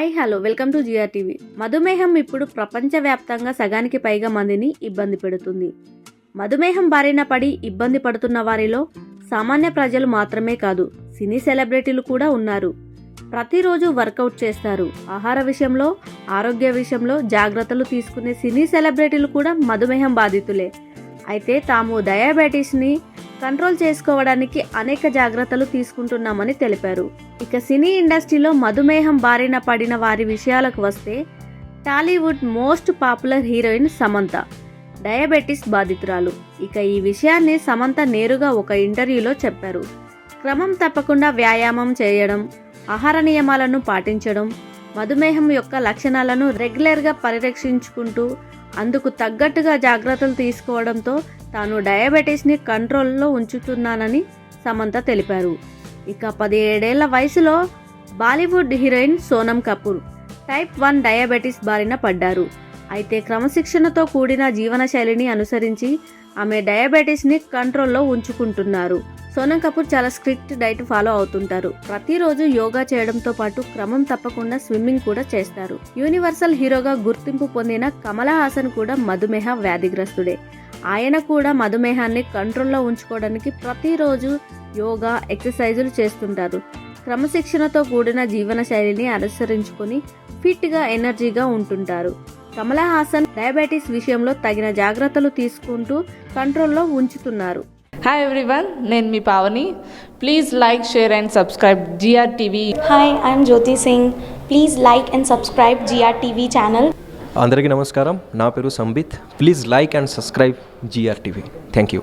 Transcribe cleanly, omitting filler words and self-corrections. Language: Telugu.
Hi hello welcome to GR TV. మధుమేహం ఇప్పుడు ప్రపంచవ్యాప్తంగా సగానికి పైగా మందిని ఇబ్బంది పెడుతుంది. మధుమేహం బారిన పడి ఇబ్బంది పడుతున్న వారిలో సామాన్య ప్రజలు మాత్రమే కాదు, సినీ సెలబ్రిటీలు కూడా ఉన్నారు. ప్రతిరోజు వర్కౌట్ చేస్తారు. ఆహార విషయంలో, ఆరోగ్య విషయంలో జాగ్రత్తలు తీసుకునే సినీ సెలబ్రిటీలు కూడా మధుమేహం బాధితులే. అయితే తాము డయాబెటీస్ని కంట్రోల్ చేసుకోవడానికి అనేక జాగ్రత్తలు తీసుకుంటున్నామని తెలిపారు. ఇక సినీ ఇండస్ట్రీలో మధుమేహం బారిన పడిన వారి విషయాలకు వస్తే, Tollywood most popular heroine Samantha diabetes బాధితురాలు. ఇక ఈ విషయాన్ని సమంత నేరుగా ఒక ఇంటర్వ్యూలో చెప్పారు. క్రమం తప్పకుండా వ్యాయామం చేయడం, ఆహార నియమాలను పాటించడం, మధుమేహం యొక్క లక్షణాలను రెగ్యులర్గా పరిరక్షించుకుంటూ అందుకు తగ్గట్టుగా జాగ్రత్తలు తీసుకోవడంతో తాను డయాబెటీస్ని కంట్రోల్లో ఉంచుతున్నానని సమంత తెలిపారు. ఇక 17 ఏళ్ల వయసులో Bollywood heroine Sonam Kapoor type 1 diabetes బారిన పడ్డారు. అయితే క్రమశిక్షణతో కూడిన జీవనశైలిని అనుసరించి ఆమె డయాబెటీస్ని కంట్రోల్లో ఉంచుకుంటున్నారు. సోనం కపూర్ చాలా స్ట్రిక్ట్ డైట్ ఫాలో అవుతుంటారు. ప్రతిరోజు యోగా చేయడంతో పాటు క్రమం తప్పకుండా స్విమ్మింగ్ కూడా చేస్తారు. యూనివర్సల్ హీరోగా గుర్తింపు పొందిన కమల్ హాసన్ కూడా మధుమేహ వ్యాధిగ్రస్తుడే. ఆయన కూడా మధుమేహాన్ని కంట్రోల్లో ఉంచుకోవడానికి ప్రతిరోజు యోగా, ఎక్సర్సైజులు చేస్తుంటారు. క్రమశిక్షణతో కూడిన జీవనశైలిని అనుసరించుకొని ఫిట్గా, ఎనర్జీగా ఉంటుంటారు. కమల్ హాసన్ డయాబెటీస్ విషయంలో తగిన జాగ్రత్తలు తీసుకుంటూ కంట్రోల్లో ఉంచుతున్నారు. హాయ్ ఎవ్రీవన్, నేను మీ Pavani. Please like, share and subscribe GR TV. Hi, I'm Jyoti Singh. Please like and subscribe GR TV channel. అందరికీ నమస్కారం. నా పేరు Sambit. Please like and subscribe GR TV. Thank you.